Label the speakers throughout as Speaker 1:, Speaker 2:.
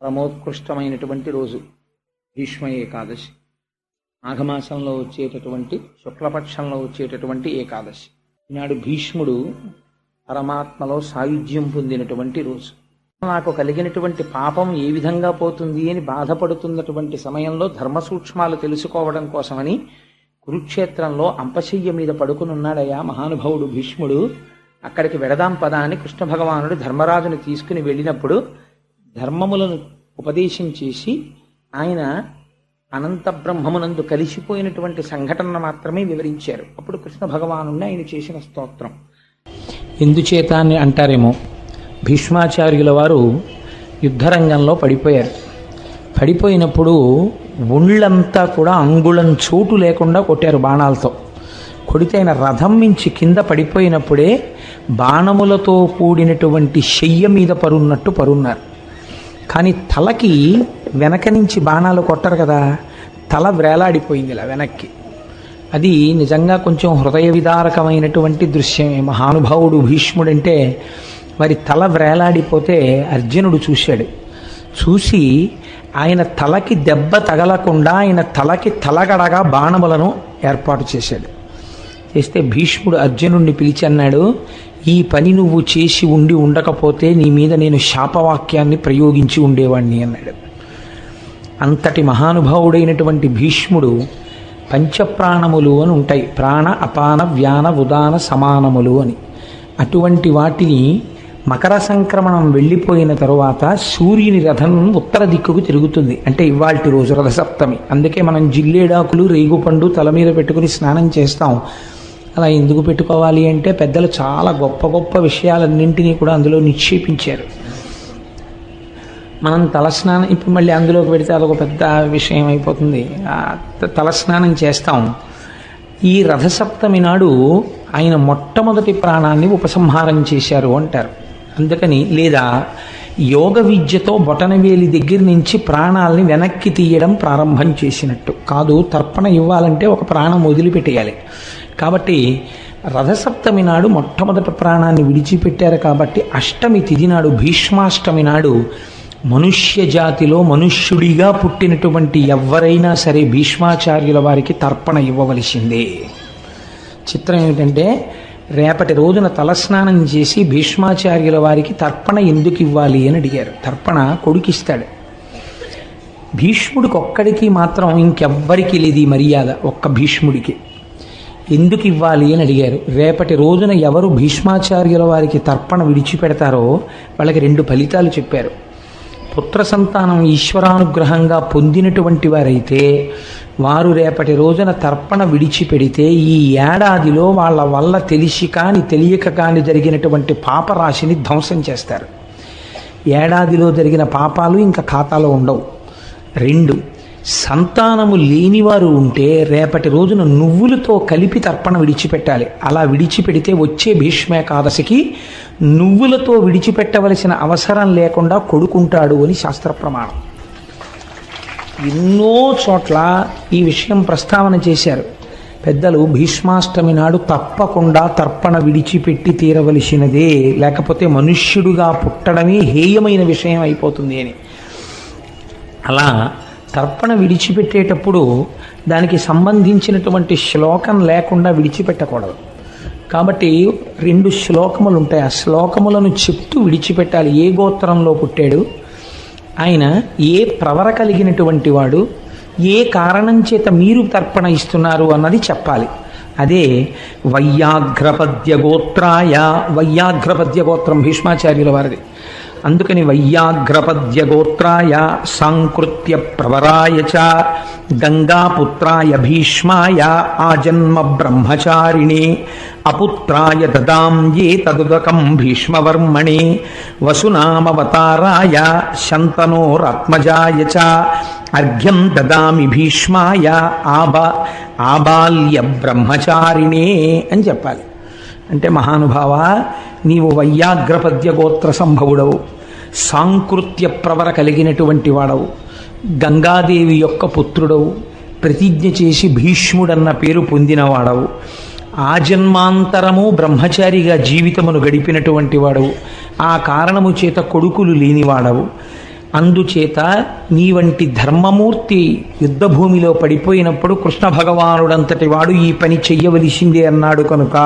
Speaker 1: పరమోత్కృష్టమైనటువంటి రోజు భీష్మ ఏకాదశి. మాఘమాసంలో వచ్చేటటువంటి శుక్లపక్షంలో వచ్చేటటువంటి ఏకాదశి. ఈనాడు భీష్ముడు పరమాత్మలో సాయుధ్యం పొందినటువంటి రోజు. నాకు కలిగినటువంటి పాపం ఏ విధంగా పోతుంది అని బాధపడుతున్నటువంటి సమయంలో ధర్మ సూక్ష్మాలు తెలుసుకోవడం కోసమని కురుక్షేత్రంలో అంపశయ్య మీద పడుకునున్నాడయ్యా మహానుభావుడు భీష్ముడు. అక్కడికి వెడదాం పదా అని కృష్ణ భగవానుడు ధర్మరాజుని తీసుకుని వెళ్ళినప్పుడు ధర్మములను ఉపదేశం చేసి ఆయన అనంత బ్రహ్మమునందు కలిసిపోయినటువంటి సంఘటన మాత్రమే వివరించారు. అప్పుడు కృష్ణ భగవాను ఆయన చేసిన స్తోత్రం ఎందుచేత అని అంటారేమో. భీష్మాచార్యుల వారు యుద్ధరంగంలో పడిపోయారు. పడిపోయినప్పుడు ఒళ్ళంతా కూడా అంగుళం చోటు లేకుండా కొట్టారు బాణాలతో. కొడితే ఆయన రథం మించి కింద పడిపోయినప్పుడే బాణములతో కూడినటువంటి శయ్య మీద పరున్నట్టు పరున్నారు. కానీ తలకి వెనక నుంచి బాణాలు కొట్టరు కదా, తల వేలాడిపోయింది ఇలా వెనక్కి. అది నిజంగా కొంచెం హృదయ విదారకమైనటువంటి దృశ్యమే. మహానుభావుడు భీష్ముడంటే వారి తల వేలాడిపోతే అర్జునుడు చూశాడు. చూసి ఆయన తలకి దెబ్బ తగలకుండా ఆయన తలకి తలగడగా బాణములను ఏర్పాటు చేశాడు. చేస్తే భీష్ముడు అర్జునుడిని పిలిచి అన్నాడు, ఈ పని నువ్వు చేసి ఉండకపోతే నీ మీద నేను శాపవాక్యాన్ని ప్రయోగించి ఉండేవాణ్ణి అన్నాడు. అంతటి మహానుభావుడైనటువంటి భీష్ముడు పంచప్రాణములు అని ఉంటాయి, ప్రాణ అపాన వ్యాన ఉదాన సమానములు అని. అటువంటి వాటిని మకర సంక్రమణం వెళ్ళిపోయిన తరువాత సూర్యుని రథం ఉత్తర దిక్కుకు తిరుగుతుంది. అంటే ఇవాల్టి రోజు రథసప్తమి. అందుకే మనం జిల్లేడాకులు రేగుపండు తల మీద పెట్టుకుని స్నానం చేస్తాం. అలా ఎందుకు పెట్టుకోవాలి అంటే పెద్దలు చాలా గొప్ప గొప్ప విషయాలన్నింటినీ కూడా అందులో నిక్షేపించారు. మనం తలస్నానం ఇప్పుడు మళ్ళీ అందులోకి పెడితే అదొక పెద్ద విషయం అయిపోతుంది. తలస్నానం చేస్తాం. ఈ రథసప్తమి నాడు ఆయన మొట్టమొదటి ప్రాణాన్ని ఉపసంహారం చేశారు అంటారు. అందుకని లేదా యోగ విద్యతో బొటనవేలి దగ్గర నుంచి ప్రాణాలని వెనక్కి తీయడం ప్రారంభం చేసినట్టు కాదు. తర్పణ ఇవ్వాలంటే ఒక ప్రాణం వదిలిపెట్టేయాలి. కాబట్టి రథసప్తమి నాడు మొట్టమొదటి ప్రాణాన్ని విడిచిపెట్టారు. కాబట్టి అష్టమి తిథి నాడు, భీష్మాష్టమి నాడు మనుష్య జాతిలో మనుష్యుడిగా పుట్టినటువంటి ఎవరైనా సరే భీష్మాచార్యుల వారికి తర్పణ ఇవ్వవలసిందే. చిత్రం ఏమిటంటే రేపటి రోజున తలస్నానం చేసి భీష్మాచార్యుల వారికి తర్పణ ఎందుకు ఇవ్వాలి అని అడిగారు. తర్పణ కొడుకిస్తాడు. భీష్ముడికి ఒక్కడికి మాత్రం ఇంకెవ్వరికి లేదు ఈ మర్యాద, ఒక్క భీష్ముడికి. ఎందుకు ఇవ్వాలి అని అడిగారు. రేపటి రోజున ఎవరు భీష్మాచార్యుల వారికి తర్పణ విడిచిపెడతారో వాళ్ళకి రెండు ఫలితాలు చెప్పారు. పుత్ర సంతానం ఈశ్వరానుగ్రహంగా పొందినటువంటి వారైతే వారు రేపటి రోజున తర్పణ విడిచిపెడితే ఈ ఏడాదిలో వాళ్ళ వల్ల తెలిసి కానీ తెలియక కానీ జరిగినటువంటి పాపరాశిని ధ్వంసం చేస్తారు. ఏడాదిలో జరిగిన పాపాలు ఇంకా ఖాతాలో ఉండవు. రెండు, సంతానము లేనివారు ఉంటే రేపటి రోజున నువ్వులతో కలిపి తర్పణ విడిచిపెట్టాలి. అలా విడిచిపెడితే వచ్చే భీష్మేకాదశికి నువ్వులతో విడిచిపెట్టవలసిన అవసరం లేకుండా కొడుకుంటాడు అని శాస్త్ర ప్రమాణం. ఎన్నో చోట్ల ఈ విషయం ప్రస్తావన చేశారు పెద్దలు. భీష్మాష్టమి నాడు తప్పకుండా తర్పణ విడిచిపెట్టి తీరవలసినదే, లేకపోతే మనుష్యుడుగా పుట్టడమే హేయమైన విషయం అయిపోతుంది అని. అలా తర్పణ విడిచిపెట్టేటప్పుడు దానికి సంబంధించినటువంటి శ్లోకం లేకుండా విడిచిపెట్టకూడదు. కాబట్టి రెండు శ్లోకములు ఉంటాయి. ఆ శ్లోకములను చెప్తూ విడిచిపెట్టాలి. ఏ గోత్రంలో పుట్టాడు ఆయన, ఏ ప్రవర కలిగినటువంటి వాడు, ఏ కారణం చేత మీరు తర్పణ ఇస్తున్నారు అన్నది చెప్పాలి. అదే వయ్యాఘ్రపద్య గోత్రాయ. వయ్యాఘ్రపద్య గోత్రం భీష్మాచార్యుల వారిది. అందుకని వయ్యాఘ్రపద్య గోత్రాయ సాంకృత్య ప్రవరాయ చ గంగాపుత్రాయ భీష్మాయ ఆజన్మ బ్రహ్మచారిణే అపుత్రాయ దదాం ఏ తదుదకం భీష్మవర్మణే వసునామవతారాయ శంతనోరాత్మజాయ చ అర్ఘ్యం దదామి భీష్మాయ ఆబాల్య బ్రహ్మచారిణే అని చెప్పాలి. అంటే మహానుభావ, నీవు వయ్యాఘ్రపద్య గోత్ర సంభవుడవు, సాంకృత్య ప్రవర కలిగినటువంటి వాడవు, గంగాదేవి యొక్క పుత్రుడవు, ప్రతిజ్ఞ చేసి భీష్ముడన్న పేరు పొందినవాడవు, ఆజన్మాంతరము బ్రహ్మచారిగా జీవితమును గడిపినటువంటి వాడవు, ఆ కారణము చేత కొడుకులు లేనివాడవు, అందుచేత నీ వంటి ధర్మమూర్తి యుద్ధభూమిలో పడిపోయినప్పుడు కృష్ణ భగవానుడంతటి వాడు ఈ పని చెయ్యవలసిందే అన్నాడు కనుక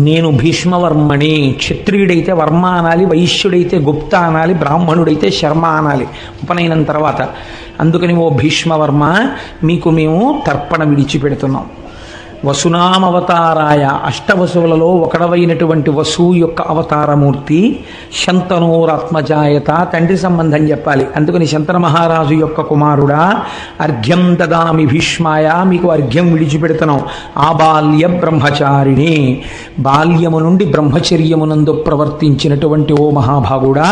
Speaker 1: నేను భీష్మవర్మని. క్షత్రియుడైతే వర్మ అనాలి, వైశ్యుడైతే గుప్త అనాలి, బ్రాహ్మణుడైతే శర్మ అనాలి ఉపనయనం తర్వాత. అందుకని ఓ భీష్మవర్మ, మీకు మేము తర్పణ విడిచిపెడుతున్నాం. వసునామవతారాయ, అష్టవసువులలో ఒకడవైనటువంటి వసువు యొక్క అవతారమూర్తి. శంతనోరాత్మజాయత, తండ్రి సంబంధం చెప్పాలి. అందుకని శంతన మహారాజు యొక్క కుమారుడా, అర్ఘ్యం దదామి భీష్మాయ, మీకు అర్ఘ్యం విడిచిపెడుతున్నాం. ఆబాల్య బ్రహ్మచారిణి, బాల్యము నుండి బ్రహ్మచర్యమునందు ప్రవర్తించినటువంటి ఓ మహాభాగుడా,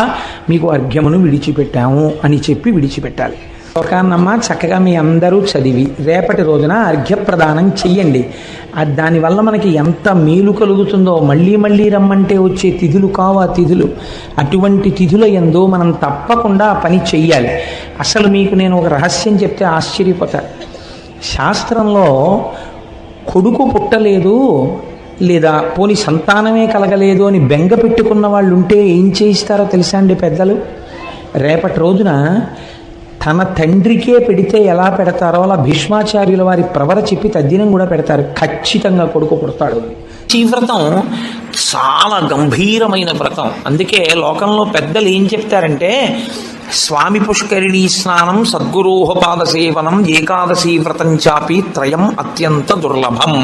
Speaker 1: మీకు అర్ఘ్యమును విడిచిపెట్టాము అని చెప్పి విడిచిపెట్టాలి. ఒకనమ్మ చక్కగా మీ అందరూ చదివి రేపటి రోజున అర్ఘ్యప్రదానం చెయ్యండి. దానివల్ల మనకి ఎంత మేలు కలుగుతుందో. మళ్ళీ మళ్ళీ రమ్మంటే వచ్చే తిథులు కావు ఆ తిథులు. అటువంటి తిథుల యందు మనం తప్పకుండా ఆ పని చెయ్యాలి. అసలు మీకు నేను ఒక రహస్యం చెప్తే ఆశ్చర్యపోతారు. శాస్త్రంలో కొడుకు పుట్టలేదు లేదా పోని సంతానమే కలగలేదు అని బెంగ పెట్టుకున్న వాళ్ళు ఉంటే ఏం చేయిస్తారో తెలుసా అండి పెద్దలు? రేపటి రోజున తన తండ్రికే పెడితే ఎలా పెడతారో అలా భీష్మాచార్యుల వారి ప్రవర చెప్పి తద్దినం కూడా పెడతారు. ఖచ్చితంగా కొడుకు పుడతాడు. ఈ వ్రతం చాలా గంభీరమైన వ్రతం. అందుకే లోకంలో పెద్దలు ఏం చెప్తారంటే, స్వామి పుష్కరిణీ స్నానం, సద్గురోహపాద సేవనం, ఏకాదశి వ్రతం చాపి త్రయం అత్యంత దుర్లభం.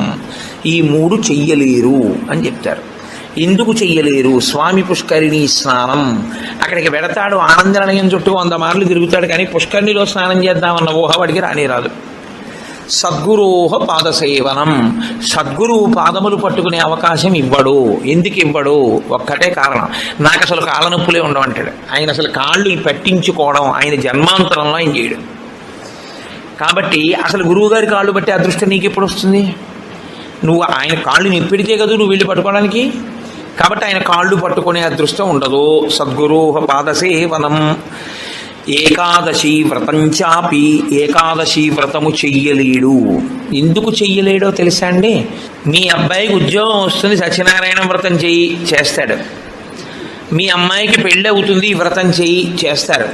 Speaker 1: ఈ మూడు చెయ్యలేరు అని చెప్తారు. ఎందుకు చెయ్యలేరు? స్వామి పుష్కరిణీ స్నానం, అక్కడికి వెడతాడు, ఆనంద నిలయం చుట్టూ 100 మార్లు తిరుగుతాడు, కానీ పుష్కరిణిలో స్నానం చేద్దామన్న ఊహ వాడికి రానే రాదు. సద్గురోహ పాదసేవనం, సద్గురువు పాదములు పట్టుకునే అవకాశం ఇవ్వడు. ఎందుకు ఇవ్వడు? ఒక్కటే కారణం, నాకు అసలు కాళ్ళ నొప్పులే ఉండవంటాడు. ఆయన అసలు కాళ్ళు పట్టించుకోవడం ఆయన జన్మాంతరంలో ఆయన చేయడు. కాబట్టి అసలు గురువు గారి కాళ్ళు పట్టే అదృష్టం నీకు ఎప్పుడు వస్తుంది? నువ్వు ఆయన కాళ్ళు నిప్పిడితే కదా నువ్వు వెళ్ళి పట్టుకోవడానికి. కాబట్టి ఆయన కాళ్ళు పట్టుకునే అదృష్టం ఉండదు. సద్గురోహ పాదసేవనం. ఏకాదశి వ్రతం చాపి, ఏకాదశి వ్రతము చెయ్యలేడు. ఎందుకు చెయ్యలేడో తెలుసా అండి? మీ అబ్బాయికి ఉద్యోగం వస్తుంది, సత్యనారాయణ వ్రతం చెయ్యి, చేస్తాడు. మీ అమ్మాయికి పెళ్ళి అవుతుంది, వ్రతం చెయ్యి, చేస్తారు.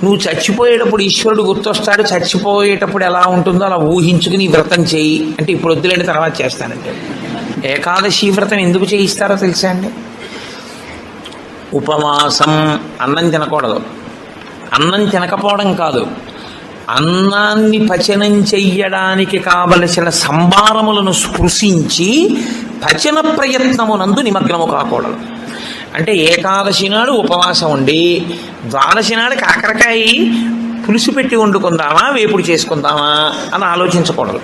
Speaker 1: నువ్వు చచ్చిపోయేటప్పుడు ఈశ్వరుడు గుర్తొస్తాడు. చచ్చిపోయేటప్పుడు ఎలా ఉంటుందో అలా ఊహించుకుని వ్రతం చేయి అంటే, ఇప్పుడు వద్దులేండి తర్వాత చేస్తానంటే. ఏకాదశి వ్రతం ఎందుకు చేయిస్తారో తెలుసా అండి? ఉపవాసం. అన్నం తినకూడదు. అన్నం తినకపోవడం కాదు, అన్నాన్ని పచనం చెయ్యడానికి కావలసిన సంభారములను స్పృశించి పచన ప్రయత్నమునందు నిమగ్నము కాకూడదు. అంటే ఏకాదశి నాడు ఉపవాసం ఉండి ద్వాదశి నాడు కాకరకాయ పులుసు పెట్టి వండుకుందామా, వేపుడు చేసుకుందామా అని ఆలోచించకూడదు.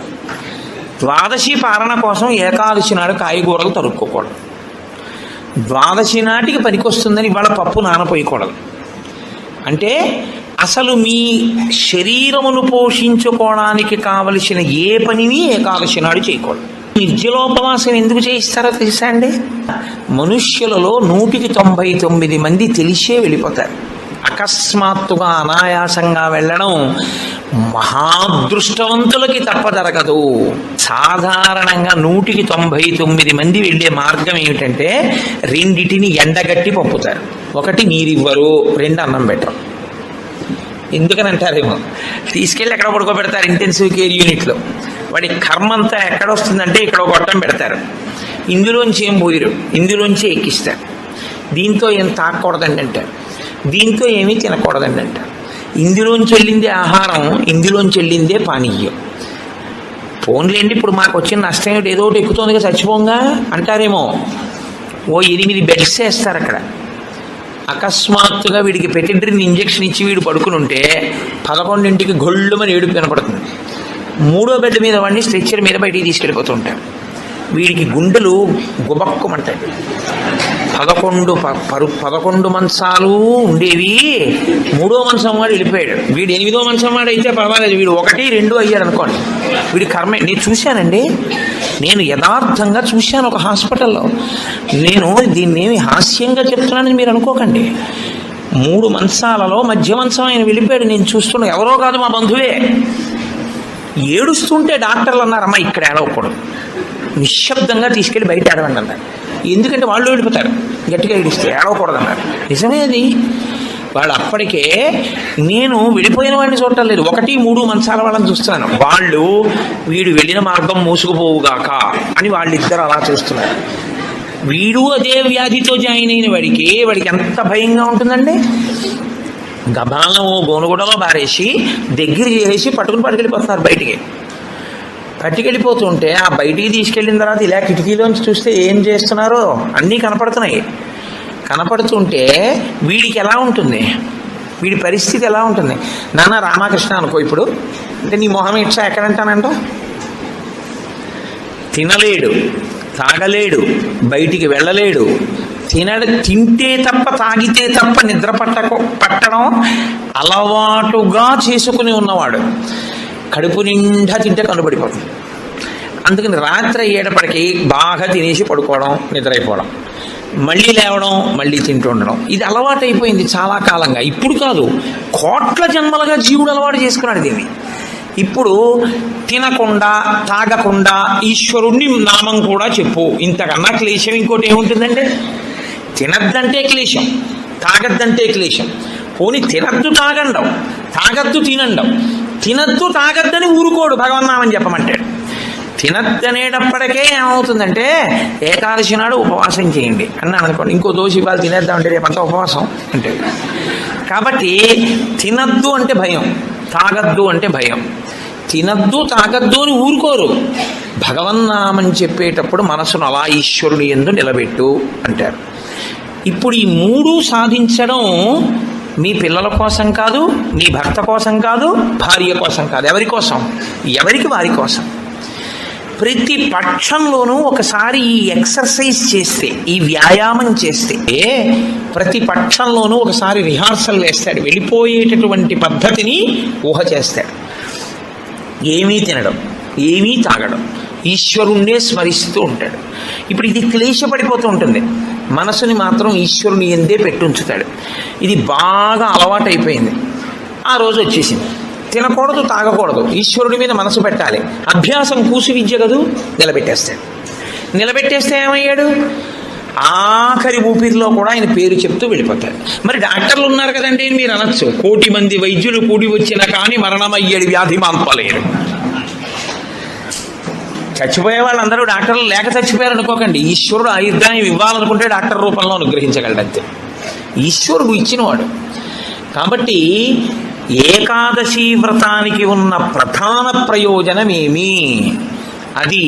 Speaker 1: ద్వాదశి పాలన కోసం ఏకాదశి నాడు కాయగూరలు తరుక్కోకూడదు. ద్వాదశి నాటికి పనికొస్తుందని ఇవాళ పప్పు నానపోయకూడదు. అంటే అసలు మీ శరీరమును పోషించుకోవడానికి కావలసిన ఏ పనిని ఏకాదశి నాడు చేయకూడదు. నిర్జలోపవాసం ఎందుకు చేయిస్తారో తెలుసా అండి? మనుష్యులలో 199 మంది తెలిసే వెళ్ళిపోతారు. అకస్మాత్తుగా అనాయాసంగా వెళ్ళడం మహాదృష్టవంతులకి తప్ప జరగదు. సాధారణంగా 199 మంది వెళ్ళే మార్గం ఏమిటంటే, రెండిటిని ఎండగట్టి పంపుతారు. ఒకటి నీరివ్వరు, 2 అన్నం పెట్టరు. ఎందుకని అంటారేమో, తీసుకెళ్ళి ఎక్కడ పడుకోబెడతారు ఇంటెన్సివ్ కేర్ యూనిట్లో. వాడి కర్మ అంతా ఎక్కడొస్తుందంటే ఇక్కడ ఒక గొట్టం పెడతారు, ఇందులోంచి ఏం పోయిరు, ఇందులోంచి ఎక్కిస్తారు. దీంతో ఏం తాకూడదండి అంటారు, దీంతో ఏమీ తినకూడదండి అంటారు. ఇందులోంచి వెళ్ళిందే ఆహారం, ఇందులోంచి వెళ్ళిందే పానీయం. ఫోన్లేండి ఇప్పుడు మాకు వచ్చిన నష్టం ఏమిటి, ఏదో ఒకటి ఎక్కుతోందిగా చచ్చిపోంగా అంటారేమో. ఓ 8 బెడ్స్ వేస్తారు అక్కడ. అకస్మాత్తుగా వీడికి పెటిడ్రిన్ ఇంజెక్షన్ ఇచ్చి వీడు పడుకుని ఉంటే 11ంటికి గొళ్ళుమని ఏడుపు వినపడుతుంది. 3వ బెడ్ మీద వాడిని స్ట్రెచ్చర్ మీద బయటికి తీసుకెళ్ళిపోతుంటారు. వీడికి గుండెలు గుబక్కుమంటాయి. 11 మంచాలు ఉండేవి, 3వ మంచం వాడు వెళ్ళిపోయాడు. వీడు 8వ మంచం వాడు అయితే పర్వాలేదు, వీడు 1, 2 అయ్యాడు అనుకోండి. వీడి కర్మే. నేను చూశానండి, నేను యథార్థంగా చూశాను ఒక హాస్పిటల్లో. నేను దీన్ని ఏమి హాస్యంగా చెప్తున్నానని మీరు అనుకోకండి. 3 మంచాలలో మధ్య మంచం ఆయన వెళ్ళిపోయాడు. నేను చూస్తున్నా, ఎవరో కాదు మా బంధువే. ఏడుస్తుంటే డాక్టర్లు అన్నారు, అమ్మ ఇక్కడ ఏడవకూడదు, నిశ్శబ్దంగా తీసుకెళ్ళి బయట ఏడవండి అన్నారు. ఎందుకంటే వాళ్ళు వెళ్ళిపోతారు, గట్టిగా ఏడిస్తే ఏడవకూడదు అన్నారు. నిజమే అది. వాళ్ళు అప్పటికే నేను వెళ్ళిపోయిన వాడిని చూడటం లేదు, 1, 3 మంచాల వాళ్ళని చూస్తున్నాను. వాళ్ళు వీడు వెళ్ళిన మార్గం మూసుకుపోవుగాక అని వాళ్ళిద్దరు అలా చూస్తున్నారు. వీడు అదే వ్యాధితో జాయిన్ అయిన వాడికి ఎంత భయంగా ఉంటుందండి. గబాలను గోనుగుడలో బారేసి దగ్గర చేసి పట్టుకెళ్ళిపోతున్నారు బయటికి. పట్టుకెళ్ళిపోతుంటే ఆ బయటికి తీసుకెళ్ళిన తర్వాత ఇలా కిటికీలోంచి చూస్తే ఏం చేస్తున్నారో అన్నీ కనపడుతున్నాయి. కనపడుతుంటే వీడికి ఎలా ఉంటుంది, వీడి పరిస్థితి ఎలా ఉంటుంది? నాన్న రామకృష్ణ అనుకో ఇప్పుడు, అంటే నీ మొహం ఇచ్చా ఎక్కడంటానంట, తినలేడు, తాగలేడు, బయటికి వెళ్ళలేడు, తింటే తప్ప తాగితే తప్ప నిద్ర పట్టడం అలవాటుగా చేసుకుని ఉన్నవాడు. కడుపు నిండా తింటే కనుబడిపోతుంది. అందుకని రాత్రి అయ్యేటప్పటికి బాగా తినేసి పడుకోవడం, నిద్రైపోవడం, మళ్ళీ లేవడం, మళ్ళీ తింటూ ఉండడం, ఇది అలవాటు అయిపోయింది చాలా కాలంగా. ఇప్పుడు కాదు, కోట్ల జన్మలుగా జీవుడు అలవాటు చేసుకున్నాడు దీన్ని. ఇప్పుడు తినకుండా తాగకుండా ఈశ్వరుణ్ణి నామం కూడా చెప్పు, ఇంతకన్నా క్లేశం ఇంకోటి ఏముంటుందంటే? తినద్దంటే క్లేశం, తాగద్దంటే క్లేశం. పోనీ తినద్దు తాగండం, తాగద్దు తినండం. తినద్దు తాగద్దని ఊరుకోడు భగవన్నామని చెప్పమంటాడు. తినద్దనేటప్పటికే ఏమవుతుందంటే ఏకాదశి నాడు ఉపవాసం చేయండి అన్నాను అనుకోండి, ఇంకో దోశ ఇవాళ తినేద్దామంటే రేపంతా ఉపవాసం అంటే. కాబట్టి తినద్దు అంటే భయం, తాగద్దు అంటే భయం. తినద్దు తాగద్దు అని ఊరుకోరు. భగవన్నామని చెప్పేటప్పుడు మనసును అలా ఈశ్వరుని యందు నిలబెట్టు అంటారు. ఇప్పుడు ఈ 3 సాధించడం మీ పిల్లల కోసం కాదు, మీ భర్త కోసం కాదు, భార్య కోసం కాదు. ఎవరి కోసం? ఎవరికి వారి కోసం. ప్రతి పక్షంలోనూ ఒకసారి ఈ ఎక్సర్సైజ్ చేస్తే, ఈ వ్యాయామం చేస్తే, ప్రతి పక్షంలోనూ ఒకసారి రిహార్సల్ వేస్తాడు. వెళ్ళిపోయేటటువంటి పద్ధతిని ఊహ చేస్తాడు. ఏమీ తినడం, ఏమీ తాగడం, ఈశ్వరుణ్ణే స్మరిస్తూ ఉంటాడు. ఇప్పుడు ఇది క్లేశపడిపోతూ ఉంటుంది. మనసుని మాత్రం ఈశ్వరుని ఎందే పెట్టుంచుతాడు. ఇది బాగా అలవాటైపోయింది. ఆ రోజు వచ్చేసింది, తినకూడదు తాగకూడదు, ఈశ్వరుడి మీద మనసు పెట్టాలి. అభ్యాసం కూసు విద్య కదూ, నిలబెట్టేస్తాడు. నిలబెట్టేస్తే ఏమయ్యాడు? ఆఖరి ఊపిరిలో కూడా ఆయన పేరు చెప్తూ వెళ్ళిపోతాడు. మరి డాక్టర్లు ఉన్నారు కదండి మీరు అనొచ్చు, 1,000,000 మంది వైద్యులు కూడి వచ్చినా కానీ మరణమయ్యేది వ్యాధి మాన్పలేరు. చచ్చిపోయే వాళ్ళందరూ డాక్టర్లు లేక చచ్చిపోయారు అనుకోకండి. ఈశ్వరుడు ఆయుర్దాయం ఇవ్వాలనుకుంటే డాక్టర్ రూపంలో అనుగ్రహించగలడంతే, ఈశ్వరుడు ఇచ్చినవాడు. కాబట్టి ఏకాదశి వ్రతానికి ఉన్న ప్రధాన ప్రయోజనమేమి? అది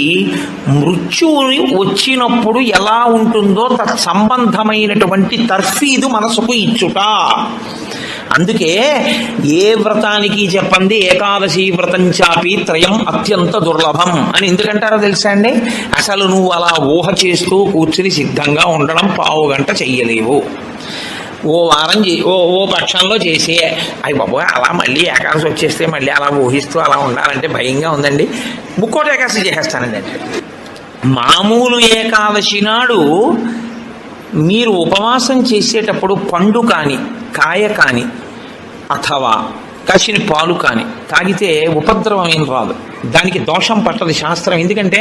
Speaker 1: మృత్యువుని వచ్చినప్పుడు ఎలా ఉంటుందో తత్సంబంధమైనటువంటి తర్ఫీదు మనసుకు ఇచ్చుట. అందుకే ఏ వ్రతానికి చెప్పండి ఏకాదశి వ్రతం చాపి త్రయం అత్యంత దుర్లభం అని ఎందుకంటారో తెలుసా అండి? అసలు నువ్వు అలా ఊహ చేస్తూ కూర్చుని సిద్ధంగా ఉండడం 1/2 గంట చెయ్యలేవు. ఓ వారం ఓ పక్షంలో చేసి అయ్యి బాబోయ్ అలా మళ్ళీ ఏకాదశి వచ్చేస్తే మళ్ళీ అలా ఊహిస్తూ అలా ఉండాలంటే భయంగా ఉందండి, ముక్కోటి ఏకాదశి చేసేస్తానండి అంటే. మామూలు ఏకాదశి నాడు మీరు ఉపవాసం చేసేటప్పుడు పండు కానీ కాయ కానీ అథవా కాసిన పాలు కానీ తాగితే ఉపద్రవం ఏం రాదు, దానికి దోషం పట్టదు శాస్త్రం. ఎందుకంటే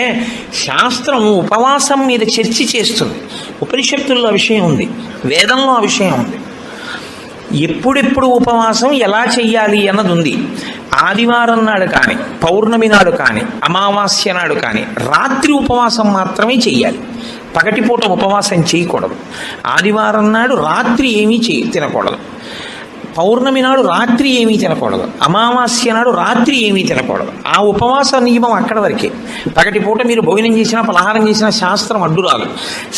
Speaker 1: శాస్త్రం ఉపవాసం మీద చర్చ చేస్తుంది. ఉపనిషత్తుల్లో విషయం ఉంది, వేదంలో ఆ విషయం ఉంది. ఎప్పుడెప్పుడు ఉపవాసం ఎలా చెయ్యాలి అన్నది ఉంది. ఆదివారం నాడు కానీ, పౌర్ణమి నాడు కానీ, అమావాస్య నాడు కానీ రాత్రి ఉపవాసం మాత్రమే చెయ్యాలి. పగటిపూట ఉపవాసం చేయకూడదు. ఆదివారం నాడు రాత్రి ఏమీ తినకూడదు. పౌర్ణమి నాడు రాత్రి ఏమీ తినకూడదు. అమావాస్య నాడు రాత్రి ఏమీ తినకూడదు. ఆ ఉపవాస నియమం అక్కడ వరకే. పగటిపూట మీరు భోజనం చేసినా పలహారం చేసినా శాస్త్రం అడ్డురాదు.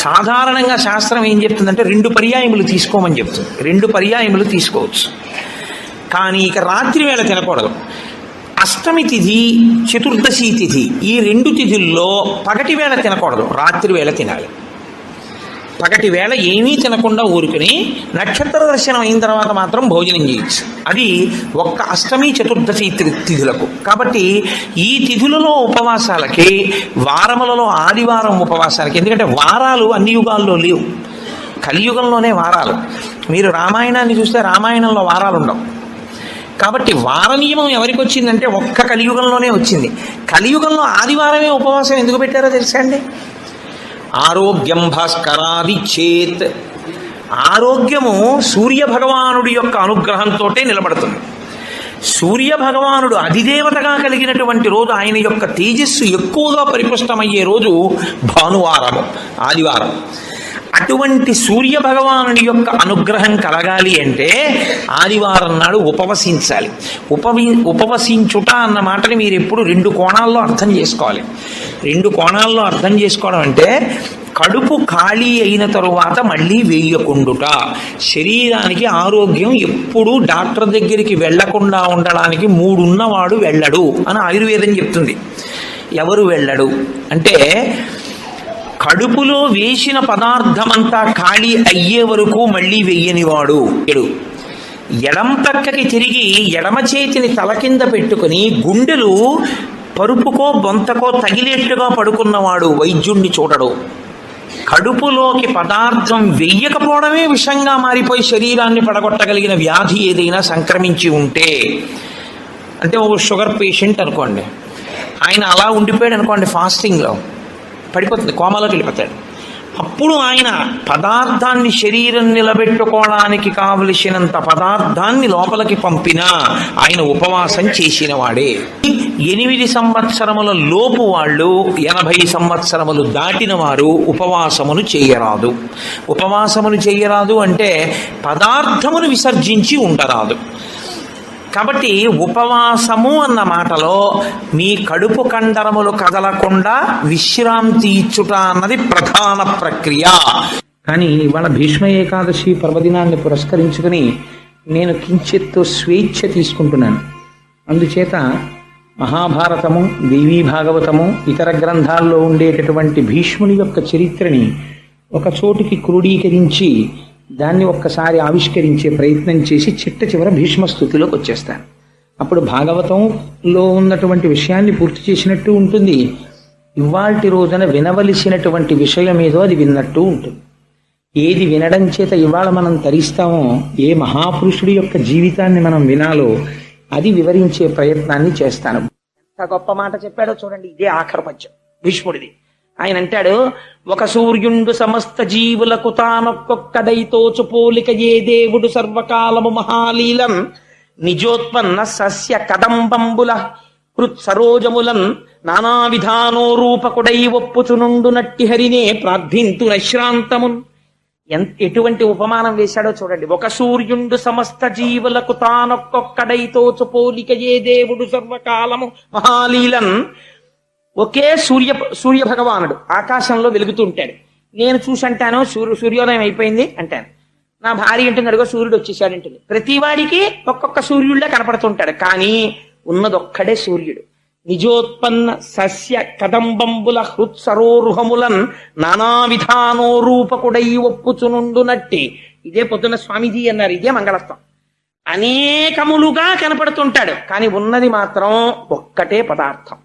Speaker 1: సాధారణంగా శాస్త్రం ఏం చెప్తుందంటే 2 పర్యాయములు తీసుకోమని చెప్తుంది. 2 పర్యాయములు తీసుకోవచ్చు, కానీ ఇక రాత్రి వేళ తినకూడదు. అష్టమి తిథి, చతుర్దశి తిథి, ఈ 2 తిథుల్లో పగటి వేళ తినకూడదు, రాత్రి వేళ తినాలి. పగటి వేళ ఏమీ తినకుండా ఊరుకుని నక్షత్ర దర్శనం అయిన తర్వాత మాత్రం భోజనం చేయొచ్చు. అది ఒక్క అష్టమి చతుర్దశి తిథులకు. కాబట్టి ఈ తిథులలో ఉపవాసాలకి, వారములలో ఆదివారం ఉపవాసాలకి, ఎందుకంటే వారాలు అన్ని యుగాల్లో లేవు, కలియుగంలోనే వారాలు. మీరు రామాయణాన్ని చూస్తే రామాయణంలో వారాలు ఉండవు. కాబట్టి వార నియమం ఎవరికి వచ్చిందంటే ఒక్క కలియుగంలోనే వచ్చింది. కలియుగంలో ఆదివారమే ఉపవాసం ఎందుకు పెట్టారో తెలుసా అండి? ఆరోగ్యం భాస్కరాది చేత్ ఆరోగ్యము సూర్య భగవానుడి యొక్క అనుగ్రహంతో నిలబడుతుంది. సూర్య భగవానుడు అధిదేవతగా కలిగినటువంటి రోజు, ఆయన యొక్క తేజస్సు ఎక్కువగా పరిపుష్టమయ్యే రోజు భానువారము, ఆదివారం. అటువంటి సూర్య భగవానుడి యొక్క అనుగ్రహం కలగాలి అంటే ఆదివారం నాడు ఉపవసించాలి. ఉపవసించుట అన్న మాటని మీరు ఎప్పుడు రెండు కోణాల్లో అర్థం చేసుకోవాలి. రెండు కోణాల్లో అర్థం చేసుకోవడం అంటే, కడుపు ఖాళీ అయిన తరువాత మళ్ళీ వేయకుండుట. శరీరానికి ఆరోగ్యం ఎప్పుడూ డాక్టర్ దగ్గరికి వెళ్లకుండా ఉండడానికి 3 ఉన్నవాడు వెళ్ళడు అని ఆయుర్వేదం చెప్తుంది. ఎవరు వెళ్ళడు అంటే, కడుపులో వేసిన పదార్థమంతా ఖాళీ అయ్యే వరకు మళ్ళీ వెయ్యనివాడు. ఎడం పక్కకి తిరిగి ఎడమ చేతిని తల కింద పెట్టుకుని గుండెలు పరుపుకో బొంతకో తగిలేట్టుగా పడుకున్నవాడు వైద్యుణ్ణి చూడడు. కడుపులోకి పదార్థం వెయ్యకపోవడమే విషంగా మారిపోయి శరీరాన్ని పడగొట్టగలిగిన వ్యాధి ఏదైనా సంక్రమించి ఉంటే, అంటే ఒక షుగర్ పేషెంట్ అనుకోండి, ఆయన అలా ఉండిపోయాడు అనుకోండి, ఫాస్టింగ్లో పడిపోతుంది, కోమాలోకి వెళ్ళిపోతాడు. అప్పుడు ఆయన పదార్థాన్ని శరీరం నిలబెట్టుకోవడానికి కావలసినంత పదార్థాన్ని లోపలికి పంపినా ఆయన ఉపవాసం చేసిన వాడే. 8 సంవత్సరముల లోపు వాళ్ళు, 80 సంవత్సరములు దాటిన వారు ఉపవాసమును చేయరాదు. ఉపవాసమును చేయరాదు అంటే పదార్థమును విసర్జించి ఉండరాదు. కాబట్టి ఉపవాసము అన్న మాటలో మీ కడుపు కండరములు కదలకుండా విశ్రాంతి ఇచ్చుట అన్నది ప్రధాన ప్రక్రియ. కానీ ఇవాళ భీష్మ ఏకాదశి పర్వదినాన్ని పురస్కరించుకుని నేను కించిత్తు స్వేచ్ఛ తీసుకుంటున్నాను. అందుచేత మహాభారతము, దేవీ భాగవతము, ఇతర గ్రంథాల్లో ఉండేటటువంటి భీష్ముని యొక్క చరిత్రని ఒక చోటికి క్రోడీకరించి దాన్ని ఒక్కసారి ఆవిష్కరించే ప్రయత్నం చేసి చిట్ట చివర భీష్మ స్థుతిలోకి వచ్చేస్తాను. అప్పుడు భాగవతంలో ఉన్నటువంటి విషయాన్ని పూర్తి చేసినట్టు ఉంటుంది, ఇవాల్టి రోజున వినవలసినటువంటి విషయం ఏదో అది విన్నట్టు ఉంటుంది. ఏది వినడం చేత ఇవాళ మనం తరిస్తామో, ఏ మహాపురుషుడి యొక్క జీవితాన్ని మనం వినాలో అది వివరించే ప్రయత్నాన్ని చేస్తాను. ఎంత గొప్ప మాట చెప్పాడో చూడండి. ఇదే ఆఖరి పద్యం భీష్ముడిది. ఆయన అంటాడు, ఒక సూర్యుండు సమస్త జీవులకు తానొక్కొక్కడైతోచు పోలిక ఏ దేవుడు సర్వకాలము మహాలీలం నిజోత్పన్న సస్య కదంబంబుల కృత్ సరోజములన్ నానా విధానో రూపకుడై ఒప్పుచునుండు నట్టి హరినే ప్రార్థింతు నశ్రాంతమున్. ఎటువంటి ఉపమానం వేశాడో చూడండి. ఒక సూర్యుండు సమస్త జీవులకు తానొక్కొక్కడైతోచు పోలిక ఏ దేవుడు సర్వకాలము మహాలీలన్. ఒకే సూర్య భగవానుడు ఆకాశంలో వెలుగుతూ ఉంటాడు. నేను చూసి అంటాను సూర్యోదయం అయిపోయింది అంటాను. నా భార్య అంటుంది, అడుగో సూర్యుడు వచ్చేసాడంటుంది. ప్రతివాడికి ఒక్కొక్క సూర్యుడిలా కనపడుతుంటాడు, కానీ ఉన్నదొక్కడే సూర్యుడు. నిజోత్పన్న సస్య కదంబంబుల హృత్సరోరుహములన్ నానా విధానో రూపకుడై ఒప్పుచునుండునట్టి. ఇదే పొద్దున్న స్వామీజీ అన్నారు, ఇదే మంగళస్థం. అనేకములుగా కనపడుతుంటాడు, కానీ ఉన్నది మాత్రం ఒక్కటే పదార్థం.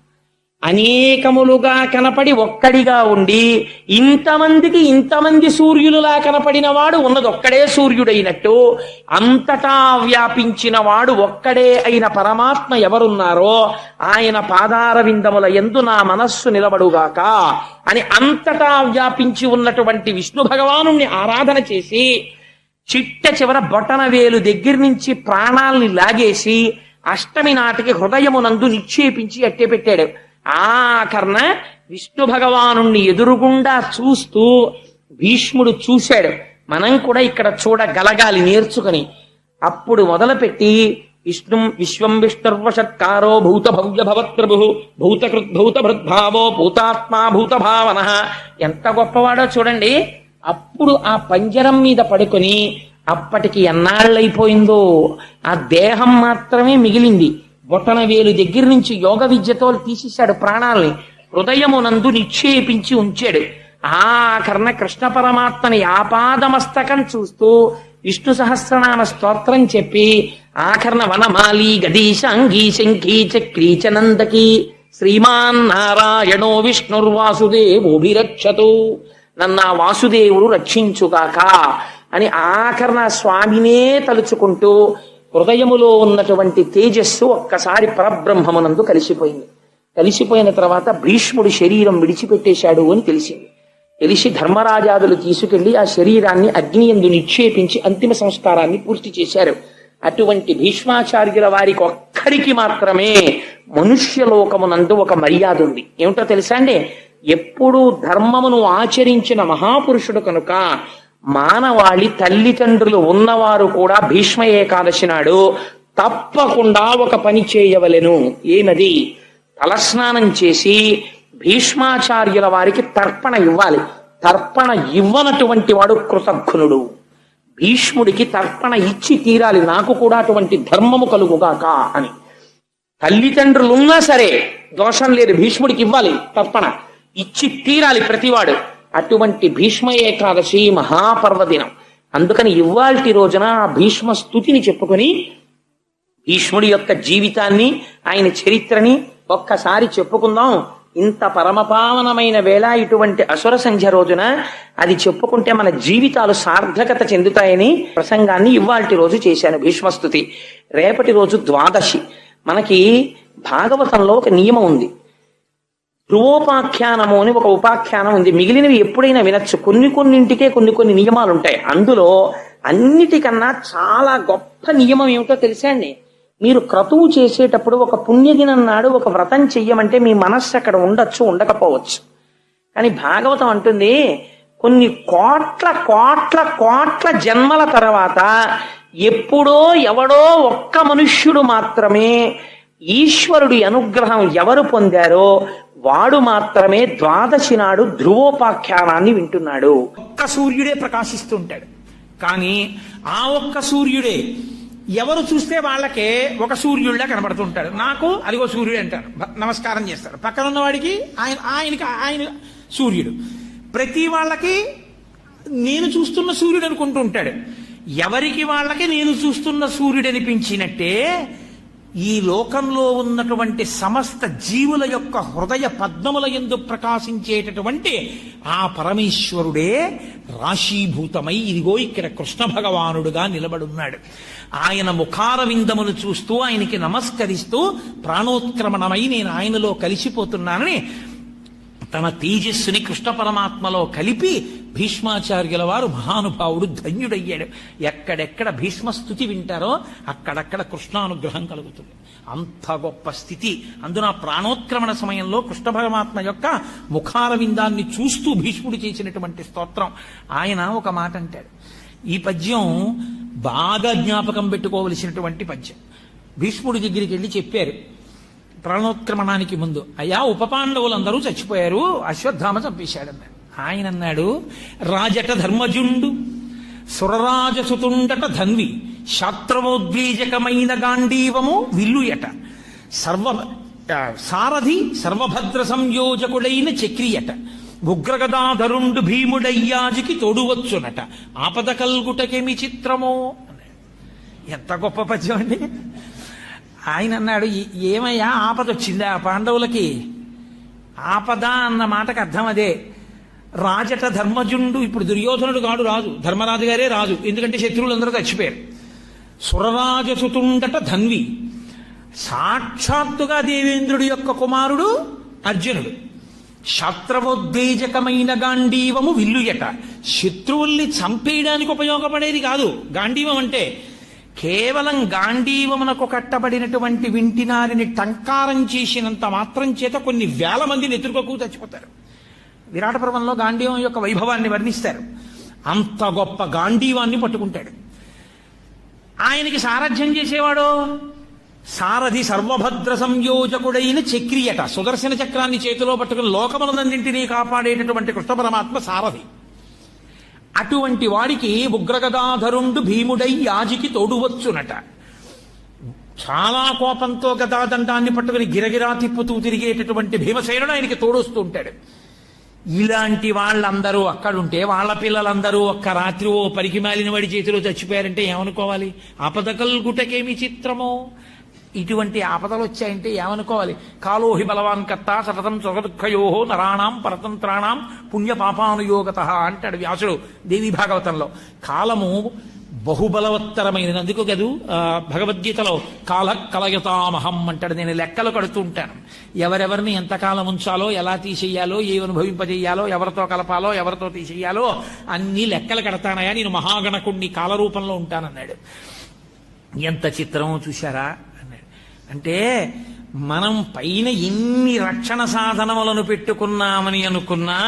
Speaker 1: అనేకములుగా కనపడి ఒక్కడిగా ఉండి ఇంతమంది సూర్యులులా కనపడిన వాడు ఉన్నది ఒక్కడే సూర్యుడైనట్టు, అంతటా వ్యాపించిన వాడు ఒక్కడే అయిన పరమాత్మ ఎవరున్నారో ఆయన పాదార విందముల యందు నా మనస్సు నిలబడుగాక అని అంతటా వ్యాపించి ఉన్నటువంటి విష్ణు భగవానుణ్ణి ఆరాధన చేసి చిట్ట చివర బొటన వేలు దగ్గర నుంచి ప్రాణాల్ని లాగేసి అష్టమి నాటికి హృదయమునందు నిక్షేపించి అట్టే పెట్టాడు. ఆఖరణ విష్ణు భగవానుణ్ణి ఎదురుగుండా చూస్తూ భీష్ముడు చూశాడు. మనం కూడా ఇక్కడ చూడగలగాలి నేర్చుకుని. అప్పుడు మొదలుపెట్టి విశ్వం విష్ణుర్వషత్కారో భూత భవ్య భవత్ప్రభు భూతకృద్భూత భృద్భావో భూతాత్మా భూత భావన. ఎంత గొప్పవాడో చూడండి. అప్పుడు ఆ పంజరం మీద పడుకొని అప్పటికి ఎన్నాళ్ళైపోయిందో ఆ దేహం మాత్రమే మిగిలింది. బొటన వేలు దగ్గర నుంచి యోగ విద్యతో తీసేశాడు ప్రాణాలని, హృదయమునందు నిక్షేపించి ఉంచాడు. ఆఖరణ కృష్ణ పరమాత్మని ఆపాదమస్తకం చూస్తూ విష్ణు సహస్రనామ స్తోత్రం చెప్పి ఆఖరణ వనమాలి గదీశాంగీ శంఖీ చక్రీ చనందకి శ్రీమాన్ నారాయణో విష్ణుర్వాసుదేవోభిరక్షతు. నన్నా వాసుదేవుడు రక్షించుగాక అని ఆఖరణ స్వామినే తలుచుకుంటూ హృదయములో ఉన్నటువంటి తేజస్సు ఒక్కసారి పరబ్రహ్మమునందు కలిసిపోయింది. కలిసిపోయిన తర్వాత భీష్ముడి శరీరం విడిచిపెట్టేశాడు అని తెలిసింది. తెలిసి ధర్మరాజాదులు తీసుకెళ్లి ఆ శరీరాన్ని అగ్నియందు నిక్షేపించి అంతిమ సంస్కారాన్ని పూర్తి చేశారు. అటువంటి భీష్మాచార్యుల వారికి ఒక్కరికి మాత్రమే మనుష్యలోకమునందు ఒక మర్యాద ఉంది. ఏమిటో తెలుసా అండి? ఎప్పుడూ ధర్మమును ఆచరించిన మహాపురుషుడు కనుక మానవాళి తల్లిదండ్రులు ఉన్నవారు కూడా భీష్మ ఏకాదశి నాడు తప్పకుండా ఒక పని చేయవలెను. ఏమది? తలస్నానం చేసి భీష్మాచార్యుల వారికి తర్పణ ఇవ్వాలి. తర్పణ ఇవ్వనటువంటి వాడు కృతఘ్నుడు. భీష్ముడికి తర్పణ ఇచ్చి తీరాలి, నాకు కూడా అటువంటి ధర్మము కలుగుగాక అని. తల్లిదండ్రులున్నా సరే దోషం లేదు, భీష్ముడికి ఇవ్వాలి తర్పణ, ఇచ్చి తీరాలి ప్రతివాడు. అటువంటి భీష్మ ఏకాదశి మహాపర్వదినం. అందుకని ఇవాల్టి రోజున ఆ భీష్మ స్తుతిని చెప్పుకొని భీష్ముడి యొక్క జీవితాన్ని, ఆయన చరిత్రని ఒక్కసారి చెప్పుకుందాం. ఇంత పరమపావనమైన వేళ ఇటువంటి అసుర సంధ్య రోజున అది చెప్పుకుంటే మన జీవితాలు సార్థకత చెందుతాయని ప్రసంగాన్ని ఇవాల్టి రోజు చేశాను, భీష్మస్తుతి. రేపటి రోజు ద్వాదశి. మనకి భాగవతంలో ఒక నియమం ఉంది, ధ్రువోపాఖ్యానము అని ఒక ఉపాఖ్యానం ఉంది. మిగిలినవి ఎప్పుడైనా వినొచ్చు, కొన్నింటికే కొన్ని నియమాలు ఉంటాయి. అందులో అన్నిటికన్నా చాలా గొప్ప నియమం ఏమిటో తెలుసా అండి? మీరు క్రతువు చేసేటప్పుడు ఒక పుణ్యదినం నాడు ఒక వ్రతం చెయ్యమంటే మీ మనస్సు అక్కడ ఉండొచ్చు, ఉండకపోవచ్చు. కానీ భాగవతం అంటుంది కొన్ని కోట్ల కోట్ల కోట్ల జన్మల తర్వాత ఎప్పుడో ఎవడో ఒక్క మనుష్యుడు మాత్రమే ఈశ్వరుడి అనుగ్రహం ఎవరు పొందారో వాడు మాత్రమే ద్వాదశి నాడు ధ్రువోపాఖ్యానాన్ని వింటున్నాడు. ఒక్క సూర్యుడే ప్రకాశిస్తూ ఉంటాడు. కానీ ఆ ఒక్క సూర్యుడే ఎవరు చూస్తే వాళ్ళకే ఒక సూర్యుడిలా కనబడుతుంటాడు. నాకు అదిగో సూర్యుడు అంటారు, నమస్కారం చేస్తారు. పక్కన ఉన్న వాడికి ఆయన సూర్యుడు. ప్రతి వాళ్ళకి నేను చూస్తున్న సూర్యుడు అనుకుంటూ ఉంటాడు. ఎవరికి వాళ్ళకి నేను చూస్తున్న సూర్యుడు అనిపించినట్టే ఈ లోకంలో ఉన్నటువంటి సమస్త జీవుల యొక్క హృదయ పద్మముల యందు ప్రకాశించేటటువంటి ఆ పరమేశ్వరుడే రాశీభూతమై ఇదిగో ఇక్కడ కృష్ణ భగవానుడుగా నిలబడున్నాడు. ఆయన ముఖార విందమును చూస్తూ ఆయనకి నమస్కరిస్తూ ప్రాణోత్క్రమణమై నేను ఆయనలో కలిసిపోతున్నానని తన తేజస్సుని కృష్ణ పరమాత్మలో కలిపి భీష్మాచార్యుల వారు మహానుభావుడు ధన్యుడయ్యాడు. ఎక్కడెక్కడ భీష్మస్తుతి వింటారో అక్కడక్కడ కృష్ణానుగ్రహం కలుగుతుంది. అంత గొప్ప స్థితి. అందున ప్రాణోత్క్రమణ సమయంలో కృష్ణ పరమాత్మ యొక్క ముఖార విందాన్ని చూస్తూ భీష్ముడు చేసినటువంటి స్తోత్రం. ఆయన ఒక మాట అంటాడు, ఈ పద్యం బాగా జ్ఞాపకం పెట్టుకోవలసినటువంటి పద్యం. భీష్ముడి దగ్గరికి వెళ్ళి చెప్పారు ప్రాణోత్క్రమణానికి ముందు, అయ్యా ఉపపాండవులందరూ చచ్చిపోయారు, అశ్వత్థామ చంపేశాడన్నాడు. ఆయన అన్నాడు, రాజట ధర్మజుండు సురరాజసుతుండట ధన్వి శాస్త్రవోద్వేజకమైన గాంధీవము విల్లుయట సారథి సర్వభద్ర సంయోజకుడైన చక్రియట ఉగ్రగదాధరుండు భీముడయ్యాజికి తోడువచ్చునట ఆపద కల్గుటకేమి చిత్రమో. ఎంత గొప్ప పద్యం అండి. ఆయన అన్నాడు, ఏమయ్యా ఆపద వచ్చిందా పాండవులకి? ఆపద అన్న మాటకు అర్థం అదే. రాజట ధర్మజుండు, ఇప్పుడు దుర్యోధనుడు కాడు రాజు, ధర్మరాజు గారే రాజు, ఎందుకంటే శత్రువులందరూ చచ్చిపోయారు. సురరాజసుతుండట ధన్వి, సాక్షాత్తుగా దేవేంద్రుడి యొక్క కుమారుడు అర్జునుడు. శాస్త్రవోద్వేజకమైన గాంధీవము విల్లుయట, శత్రువుల్ని చంపేయడానికి ఉపయోగపడేది కాదు గాంధీవం అంటే. కేవలం గాంధీవమునకు కట్టబడినటువంటి వింటినారిని టంకారం చేసినంత మాత్రం చేత కొన్ని వేల మంది నెత్తురుకోకు చచ్చిపోతారు. విరాట పర్వంలో గాంధీవం యొక్క వైభవాన్ని వర్ణిస్తారు. అంత గొప్ప గాంధీవాన్ని పట్టుకుంటాడు. ఆయనకి సారథ్యం చేసేవాడు సారథి సర్వభద్ర సంయోజకుడైన చక్రియట, సుదర్శన చక్రాన్ని చేతిలో పట్టుకుని లోకములన్నింటినీ కాపాడేటటువంటి కృష్ణ పరమాత్మ సారథి. అటువంటి వాడికి ఉగ్రగదాధరుండు భీముడై యాజికి తోడువచ్చునట. చాలా కోపంతో గదాదండాన్ని పట్టుకుని గిరగిరా తిప్పుతూ తిరిగేటటువంటి భీమసేనుడు ఆయనకి తోడొస్తూ ఉంటాడు. ఇలాంటి వాళ్ళందరూ అక్కడుంటే వాళ్ళ పిల్లలందరూ ఒక్క రాత్రి ఓ పరికి మాలిన వాడి చేతిలో చచ్చిపోయారంటే ఏమనుకోవాలి? ఆపదకల్ గుటకేమి చిత్రమో. ఇటువంటి ఆపదలు వచ్చాయంటే ఏమనుకోవాలి? కాలోహి బలవాన్ కర్త సతతం సుఖదుఃఖయోహో నరాణాం పరతంత్రాణం పుణ్య పాపానుయోగత అంటాడు వ్యాసుడు దేవీ భాగవతంలో. కాలము
Speaker 2: బహుబలవత్తరమైనది. అందుకు కదూ భగవద్గీతలో కాల కలయతామహం అంటాడు. నేను లెక్కలు కడుతూ ఉంటాను. ఎవరెవరిని ఎంతకాలం ఉంచాలో, ఎలా తీసేయాలో, ఏ అనుభవింపజేయాలో, ఎవరితో కలపాలో, ఎవరితో తీసేయాలో అన్ని లెక్కలు కడతానయా, నేను మహాగణకుణ్ణి కాలరూపంలో ఉంటానన్నాడు. ఎంత చిత్రం చూశారా అన్నాడు. అంటే మనం పైన ఎన్ని రక్షణ సాధనములను పెట్టుకున్నామని అనుకున్నా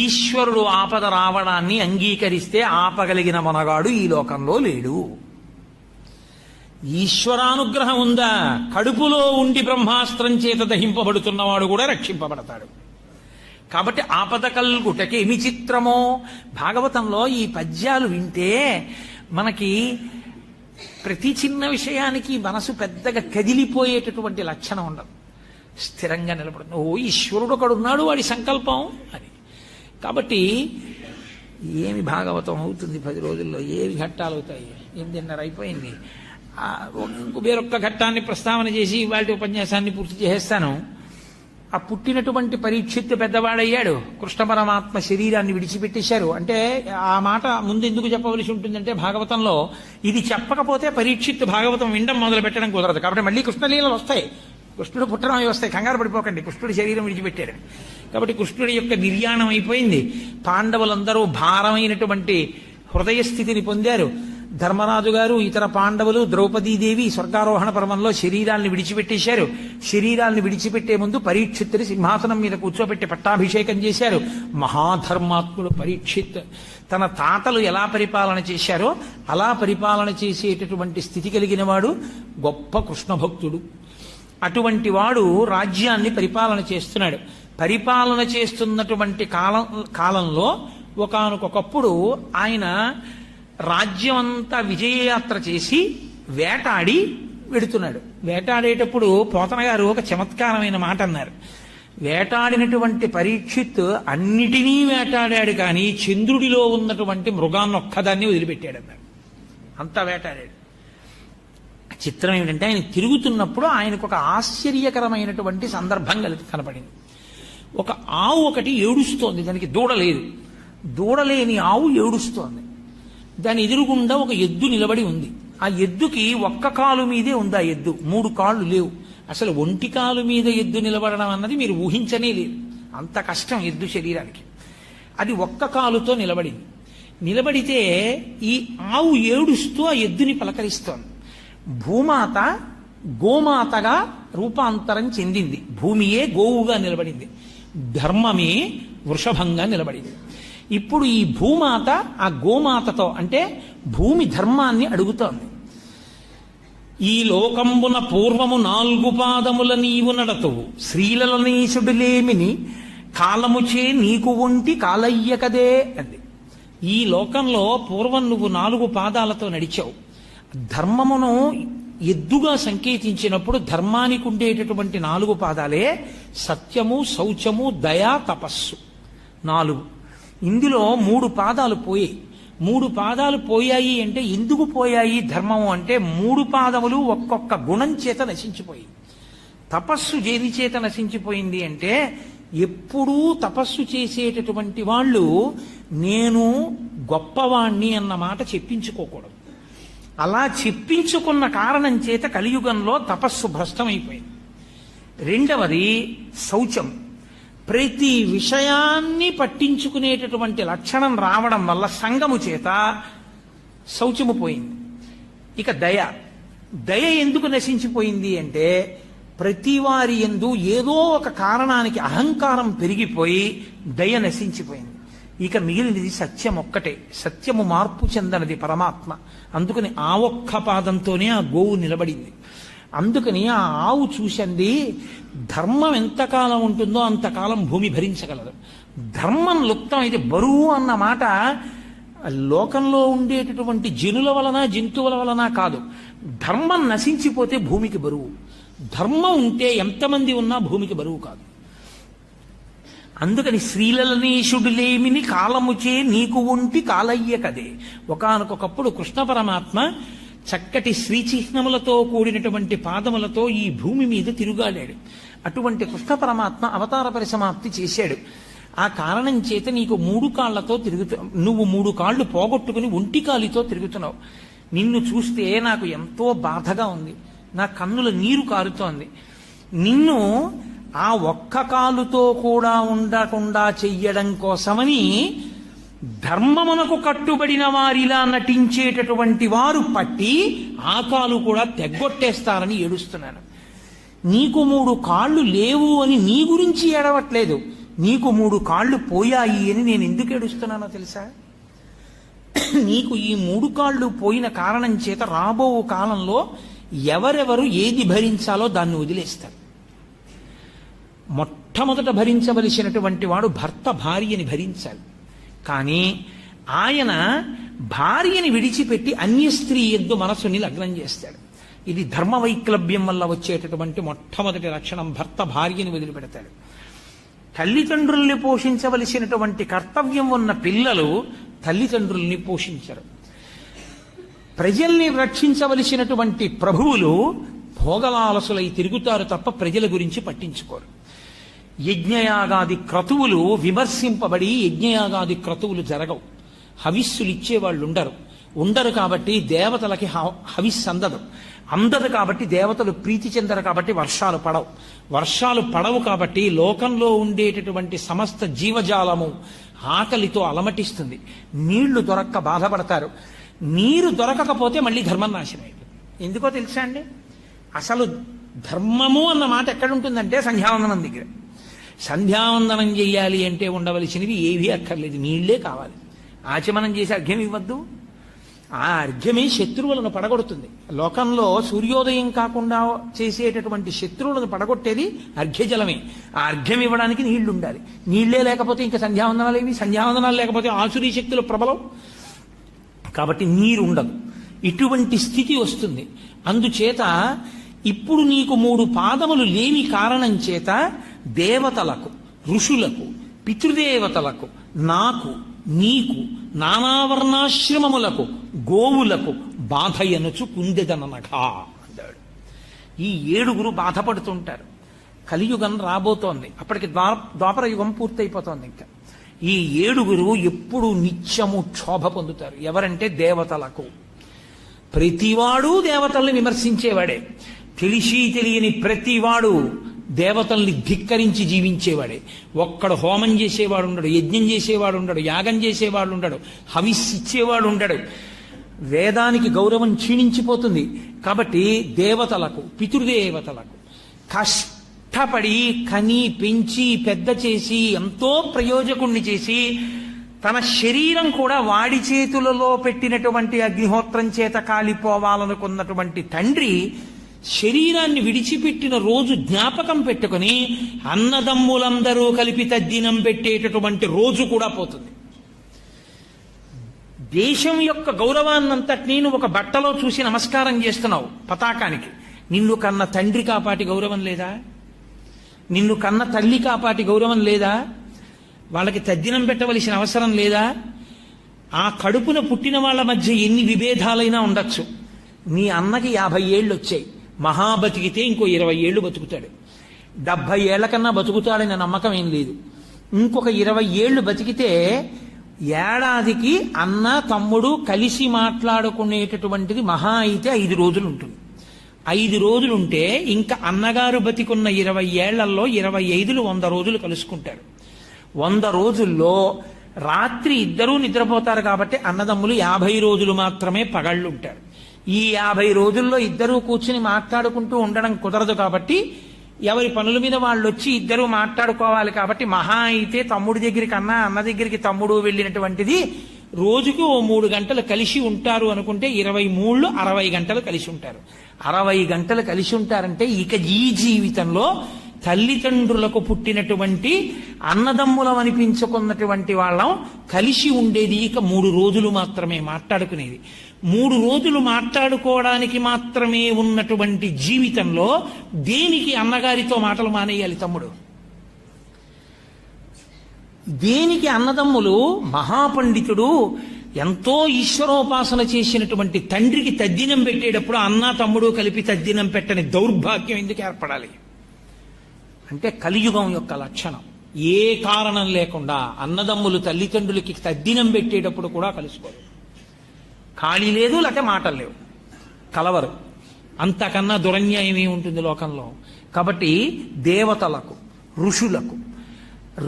Speaker 2: ఈశ్వరుడు ఆపద రావడాన్ని అంగీకరిస్తే ఆపగలిగిన మనగాడు ఈ లోకంలో లేడు. ఈశ్వరానుగ్రహం ఉందా? కడుపులో ఉండి బ్రహ్మాస్త్రం చేత దహింపబడుతున్నవాడు కూడా రక్షింపబడతాడు. కాబట్టి ఆపద కల్గుటకి ఎమి చిత్రమో. భాగవతంలో ఈ పద్యాలు వింటే మనకి ప్రతి చిన్న విషయానికి మనసు పెద్దగా కదిలిపోయేటటువంటి లక్షణం ఉండదు. స్థిరంగా నిలబడుతుంది. ఓ ఈశ్వరుడు ఒకడు ఉన్నాడు, వాడి సంకల్పం అని. కాబట్టి ఏమి భాగవతం అవుతుంది 10 రోజుల్లో, ఏవి ఘట్టాలు అవుతాయి. 8:30 అయిపోయింది. వేరొక్క ఘట్టాన్ని ప్రస్తావన చేసి వాటి ఉపన్యాసాన్ని పూర్తి చేసేస్తాను. ఆ పుట్టినటువంటి పరీక్షిత్తు పెద్దవాడయ్యాడు. కృష్ణ పరమాత్మ శరీరాన్ని విడిచిపెట్టేశారు. అంటే ఆ మాట ముందు ఎందుకు చెప్పవలసి ఉంటుందంటే, భాగవతంలో ఇది చెప్పకపోతే పరీక్షిత్తు భాగవతం వినడం మొదలు పెట్టడం కుదరదు. కాబట్టి మళ్ళీ కృష్ణలీలలు వస్తాయి, కృష్ణుడు పుట్టడం అవి వస్తాయి. కంగారు పడిపోకండి, కృష్ణుడి శరీరం విడిచిపెట్టాడు. కాబట్టి కృష్ణుడి యొక్క నిర్యాణం అయిపోయింది. పాండవులందరూ భారమైనటువంటి హృదయ స్థితిని పొందారు. ధర్మరాజు గారు, ఇతర పాండవులు, ద్రౌపదీదేవి స్వర్గారోహణ పర్వంలో శరీరాల్ని విడిచిపెట్టేశారు. శరీరాల్ని విడిచిపెట్టే ముందు పరీక్షిత్తుని సింహాసనం మీద కూర్చోబెట్టి పట్టాభిషేకం చేశారు. మహాధర్మాత్ముడు పరీక్షిత్ తన తాతలు ఎలా పరిపాలన చేశారో అలా పరిపాలన చేసేటటువంటి స్థితి కలిగిన వాడు గొప్ప కృష్ణ భక్తుడు. అటువంటి వాడు రాజ్యాన్ని పరిపాలన చేస్తున్నాడు. పరిపాలన చేస్తున్నటువంటి కాలంలో ఒకానొకప్పుడు ఆయన రాజ్యమంతా విజయయాత్ర చేసి వేటాడి వెడుతున్నాడు. వేటాడేటప్పుడు పోతన గారు ఒక చమత్కారమైన మాట అన్నారు. వేటాడినటువంటి పరీక్షిత్ అన్నిటినీ వేటాడాడు, కానీ చంద్రుడిలో ఉన్నటువంటి మృగాన్ని ఒక్కదాన్ని వదిలిపెట్టాడు అన్నారు. అంతా వేటాడాడు. చిత్రం ఏమిటంటే, ఆయన తిరుగుతున్నప్పుడు ఆయనకు ఒక ఆశ్చర్యకరమైనటువంటి సందర్భం కనపడింది. ఒక ఆవు ఒకటి ఏడుస్తోంది. దానికి దూడ లేదు. దూడలేని ఆవు ఏడుస్తోంది. దాని ఎదురుగుండా ఒక ఎద్దు నిలబడి ఉంది. ఆ ఎద్దుకి ఒక్క కాలు మీదే ఉంది. ఆ ఎద్దు 3 కాళ్ళు లేవు. అసలు ఒంటి కాలు మీద ఎద్దు నిలబడడం అన్నది మీరు ఊహించనే లేదు. అంత కష్టం ఎద్దు శరీరానికి. అది ఒక్క కాలుతో నిలబడింది. నిలబడితే ఈ ఆవు ఏడుస్తూ ఆ ఎద్దుని పలకరిస్తోంది. భూమాత గోమాతగా రూపాంతరం చెందింది. భూమియే గోవుగా నిలబడింది. ధర్మమే వృషభంగా నిలబడింది. ఇప్పుడు ఈ భూమాత ఆ గోమాతతో, అంటే భూమి ధర్మాన్ని అడుగుతోంది. ఈ లోకంబున పూర్వము 4 పాదముల నీవు నడతువు, శ్రీలలనీశుడులేమిని కాలముచే నీకు ఒంటి కాలయ్యకదే అంది. ఈ లోకంలో పూర్వం నువ్వు 4 పాదాలతో నడిచావు. ధర్మమును ఎద్దుగా సంకేతించినప్పుడు ధర్మానికి ఉండేటటువంటి 4 పాదాలే సత్యము, శౌచము, దయ, తపస్సు. 4. ఇందులో 3 పాదాలు పోయాయి. 3 పాదాలు పోయాయి అంటే ఎందుకు పోయాయి ధర్మము అంటే, 3 పాదములు ఒక్కొక్క గుణం చేత నశించిపోయి. తపస్సు దేని చేత నశించిపోయింది అంటే, ఎప్పుడూ తపస్సు చేసేటటువంటి వాళ్ళు నేను గొప్పవాణ్ణి అన్న మాట చెప్పించుకోకూడదు. అలా చెప్పించుకున్న కారణం చేత కలియుగంలో తపస్సు భ్రష్టమైపోయింది. 2వది శౌచం. ప్రతి విషయాన్ని పట్టించుకునేటటువంటి లక్షణం రావడం వల్ల సంగము చేత శౌచము పోయింది. ఇక దయ ఎందుకు నశించిపోయింది అంటే, ప్రతి వారి యందు ఏదో ఒక కారణానికి అహంకారం పెరిగిపోయి దయ నశించిపోయింది. ఇక మిగిలినది సత్యం ఒక్కటే. సత్యము మార్పు చెందనది పరమాత్మ. అందుకని ఆ ఒక్క పాదంతోనే ఆ గోవు నిలబడింది. అందుకని ఆ ఆవు చూసింది, ధర్మం ఎంతకాలం ఉంటుందో అంతకాలం భూమి భరించగలదు. ధర్మం లుప్తం అయితే బరువు అన్న మాట లోకంలో ఉండేటటువంటి జనుల వలన, జంతువుల వలన కాదు. ధర్మం నశించిపోతే భూమికి బరువు. ధర్మం ఉంటే ఎంతమంది ఉన్నా భూమికి బరువు కాదు. అందుకని శ్రీలలనీశుడులేమిని కాలముచే నీకు ఒంటి కాలయ్య కదే. ఒకానొకప్పుడు కృష్ణ పరమాత్మ చక్కటి శ్రీచిహ్నములతో కూడినటువంటి పాదములతో ఈ భూమి మీద తిరుగాడాడు. అటువంటి కృష్ణ పరమాత్మ అవతార పరిసమాప్తి చేశాడు. ఆ కారణం చేత నీకు 3 కాళ్లతో నువ్వు 3 కాళ్ళు పోగొట్టుకుని ఒంటి కాలితో తిరుగుతున్నావు. నిన్ను చూస్తే నాకు ఎంతో బాధగా ఉంది, నా కన్నుల నీరు కారుతోంది. నిన్ను ఆ ఒక్క కాలుతో కూడా ఉండకుండా చెయ్యడం కోసమని ధర్మమునకు కట్టుబడిన వారిలా నటించేటటువంటి వారు పట్టి ఆ కాలు కూడా తెగ్గొట్టేస్తారని ఏడుస్తున్నాను. నీకు 3 కాళ్ళు లేవు అని నీ గురించి ఏడవట్లేదు, నీకు 3 కాళ్ళు పోయాయి అని నేను ఎందుకు ఏడుస్తున్నానో తెలుసా? నీకు ఈ 3 కాళ్ళు పోయిన కారణం చేత రాబో కాలంలో ఎవరెవరు ఏది భరించాలో దాన్ని వదిలేస్తారు. మొట్టమొదట భరించవలసినటువంటి వాడు భర్త భార్యని భరించాలి. కానీ ఆయన భార్యని విడిచిపెట్టి అన్య స్త్రీ యందు మనసుని లగ్నం చేస్తాడు. ఇది ధర్మ వైక్లభ్యం వల్ల వచ్చేటటువంటి మొట్టమొదటి లక్షణం. భర్త భార్యని వదిలిపెడతాడు. తల్లిదండ్రుల్ని పోషించవలసినటువంటి కర్తవ్యం ఉన్న పిల్లలు తల్లిదండ్రుల్ని పోషించరు. ప్రజల్ని రక్షించవలసినటువంటి ప్రభువులు భోగలాలసులై తిరుగుతారు తప్ప ప్రజల గురించి పట్టించుకోరు. యజ్ఞయాగాది క్రతువులు విమర్శింపబడి యజ్ఞయాగాది క్రతువులు జరగవు. హవిస్సులు ఇచ్చేవాళ్ళు ఉండరు కాబట్టి దేవతలకి హవిస్సు అందదు కాబట్టి దేవతలు ప్రీతి చెందరు కాబట్టి వర్షాలు పడవు కాబట్టి లోకంలో ఉండేటటువంటి సమస్త జీవజాలము ఆకలితో అలమటిస్తుంది. నీళ్లు దొరక్క బాధపడతారు. నీరు దొరకకపోతే మళ్ళీ ధర్మం నాశనం అయిపోతుంది. ఎందుకో తెలుసా అండి? అసలు ధర్మము అన్న మాట ఎక్కడుంటుందంటే సంధ్యావందనం దగ్గర. సంధ్యావందనం చెయ్యాలి అంటే ఉండవలసినవి ఏవీ అక్కర్లేదు, నీళ్లే కావాలి. ఆచమనం చేసి అర్ఘ్యం ఇవ్వద్దు. ఆ అర్ఘ్యమే శత్రువులను పడగొడుతుంది. లోకంలో సూర్యోదయం కాకుండా చేసేటటువంటి శత్రువులను పడగొట్టేది అర్ఘ్యజలమే. ఆ అర్ఘ్యం ఇవ్వడానికి నీళ్లు ఉండాలి. నీళ్లే లేకపోతే ఇంకా సంధ్యావందనాలు ఏవి? సంధ్యావందనాలు లేకపోతే ఆసురీ శక్తులు ప్రబలం కాబట్టి నీరు ఉండదు. ఇటువంటి స్థితి వస్తుంది. అందుచేత ఇప్పుడు నీకు 3 పాదములు లేని కారణం చేత దేవతలకు, ఋషులకు, పితృదేవతలకు, నాకు, నీకు, నానావర్ణాశ్రమములకు, గోవులకు బాధయనుచు కుందెదననగా అన్నాడు. ఈ 7 బాధపడుతుంటారు. కలియుగం రాబోతోంది. అప్పటికి ద్వాపర యుగం పూర్తయిపోతోంది. ఇంకా ఈ 7 ఎప్పుడు నిత్యము క్షోభ పొందుతారు. ఎవరంటే దేవతలకు. ప్రతివాడు దేవతల్ని విమర్శించేవాడే. తెలిసి తెలియని ప్రతివాడు దేవతల్ని ధిక్కరించి జీవించేవాడే. ఒక్కడు హోమం చేసేవాడు ఉండడు, యజ్ఞం చేసేవాడు ఉండడు, యాగం చేసేవాడు ఉండడు, హవిస్సిచ్చేవాడు ఉండడు. వేదానికి గౌరవం క్షీణించిపోతుంది. కాబట్టి దేవతలకు, పితృదేవతలకు కష్టపడి కని పెంచి పెద్ద చేసి ఎంతో ప్రయోజకుణ్ణి చేసి తన శరీరం కూడా వాడి చేతులలో పెట్టినటువంటి అగ్నిహోత్రం చేత కాలిపోవాలనుకున్నటువంటి తండ్రి శరీరాన్ని విడిచిపెట్టిన రోజు జ్ఞాపకం పెట్టుకుని అన్నదమ్ములందరూ కలిపి తద్దినం పెట్టేటటువంటి రోజు కూడా పోతుంది. దేశం యొక్క గౌరవాన్నంతటినీ నువ్వు ఒక బట్టలో చూసి నమస్కారం చేస్తున్నావు పతాకానికి. నిన్ను కన్న తండ్రి కాపాటి గౌరవం లేదా? నిన్ను కన్న తల్లి కాపాటి గౌరవం లేదా? వాళ్ళకి తద్దినం పెట్టవలసిన అవసరం లేదా? ఆ కడుపున పుట్టిన వాళ్ళ మధ్య ఎన్ని విభేదాలైనా ఉండొచ్చు. నీ అన్నకి 50 ఏళ్ళు వచ్చాయి, మహా బతికితే ఇంకో 20 ఏళ్ళు బతుకుతాడు. 70 ఏళ్ల కన్నా బతుకుతాడనే నమ్మకం ఏం లేదు. ఇంకొక 20 ఏళ్ళు బతికితే ఏడాదికి అన్న తమ్ముడు కలిసి మాట్లాడుకునేటటువంటిది మహా అయితే 5 రోజులు ఉంటుంది. 5 రోజులుంటే ఇంకా అన్నగారు బతికున్న 20 ఏళ్లలో 25 100 రోజులు కలుసుకుంటారు. 100 రోజుల్లో రాత్రి ఇద్దరూ నిద్రపోతారు కాబట్టి అన్నదమ్ములు 50 రోజులు మాత్రమే పగళ్ళుంటారు. ఈ 50 రోజుల్లో ఇద్దరూ కూర్చుని మాట్లాడుకుంటూ ఉండడం కుదరదు కాబట్టి ఎవరి పనుల మీద వాళ్ళు వచ్చి ఇద్దరూ మాట్లాడుకోవాలి కాబట్టి మహా అయితే తమ్ముడి దగ్గరికి అన్న దగ్గరికి తమ్ముడు వెళ్ళినటువంటిది రోజుకు 3 గంటలు కలిసి ఉంటారు అనుకుంటే 23 60 గంటలు కలిసి ఉంటారు. 60 గంటలు కలిసి ఉంటారంటే ఇక ఈ జీవితంలో తల్లిదండ్రులకు పుట్టినటువంటి అన్నదమ్ములం అనిపించుకున్నటువంటి వాళ్ళం కలిసి ఉండేది ఇక 3 రోజులు మాత్రమే మాట్లాడుకునేది. 3 రోజులు మాట్లాడుకోవడానికి మాత్రమే ఉన్నటువంటి జీవితంలో దేనికి అన్నగారితో మాటలు మానేయాలి తమ్ముడు? దేనికి అన్నదమ్ములు? మహాపండితుడు ఎంతో ఈశ్వరోపాసన చేసినటువంటి తండ్రికి తద్దినం పెట్టేటప్పుడు అన్న తమ్ముడు కలిపి తద్దినం పెట్టని దౌర్భాగ్యం ఎందుకు ఏర్పడాలి? అంటే కలియుగం యొక్క లక్షణం. ఏ కారణం లేకుండా అన్నదమ్ములు తల్లిదండ్రులకి తద్దినం పెట్టేటప్పుడు కూడా కలుసుకోరు. ఖాళీ లేదు, లేకపోతే మాటలు లేవు, కలవరు. అంతకన్నా దురన్యాయం ఏముంటుంది లోకంలో? కాబట్టి దేవతలకు, ఋషులకు,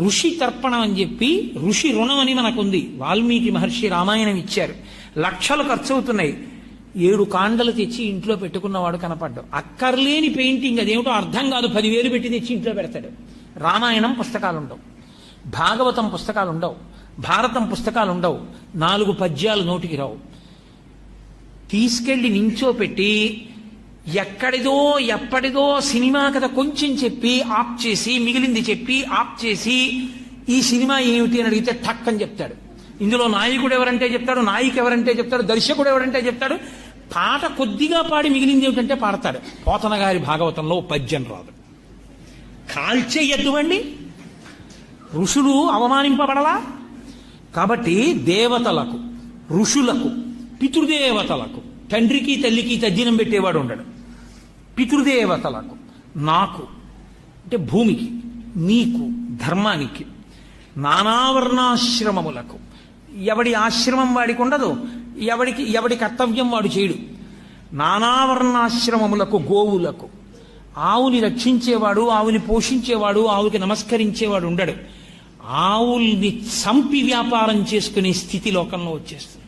Speaker 2: ఋషి తర్పణం అని చెప్పి ఋషి రుణం అని మనకుంది. వాల్మీకి మహర్షి రామాయణం ఇచ్చారు, లక్షలు ఖర్చు అవుతున్నాయి. 7 కాండలు తెచ్చి ఇంట్లో పెట్టుకున్నవాడు కనపడ్డాడు. అక్కర్లేని పెయింటింగ్, అదేమిటో అర్థం కాదు, 10,000 పెట్టి తెచ్చి ఇంట్లో పెడతాడు. రామాయణం పుస్తకాలు ఉండవు, భాగవతం పుస్తకాలు ఉండవు, భారతం పుస్తకాలు ఉండవు, 4 పద్యాలు నోటికి రావు. తీసుకెళ్లి నించోపెట్టి ఎక్కడిదో ఎప్పటిదో సినిమా కథ కొంచెం చెప్పి ఆప్ చేసి, మిగిలింది చెప్పి ఆప్ చేసి, ఈ సినిమా ఏమిటి అని అడిగితే ఠక్ అని చెప్తాడు. ఇందులో నాయకుడు ఎవరంటే చెప్తాడు, నాయిక ఎవరంటే చెప్తాడు, దర్శకుడు ఎవరంటే చెప్తాడు. పాట కొద్దిగా పాడి మిగిలింది ఏమిటంటే పాడతాడు. పోతన గారి భాగవతంలో పద్యం రాదు. కాల్చేయద్దువండి, ఋషులు అవమానింపబడలా? కాబట్టి దేవతలకు, ఋషులకు, పితృదేవతలకు, తండ్రికి తల్లికి తద్దినం పెట్టేవాడు ఉండడు. పితృదేవతలకు, నాకు అంటే భూమికి, నీకు, ధర్మానికి, నానావర్ణాశ్రమములకు, ఎవడి ఆశ్రమం వాడికి ఉండదు, ఎవడి కర్తవ్యం వాడు చేయడు. నానావర్ణాశ్రమములకు, గోవులకు, ఆవుని రక్షించేవాడు, ఆవుని పోషించేవాడు, ఆవుకి నమస్కరించేవాడు ఉండడు. ఆవుల్ని చంపి వ్యాపారం చేసుకునే స్థితి లోకంలో వచ్చేస్తుంది.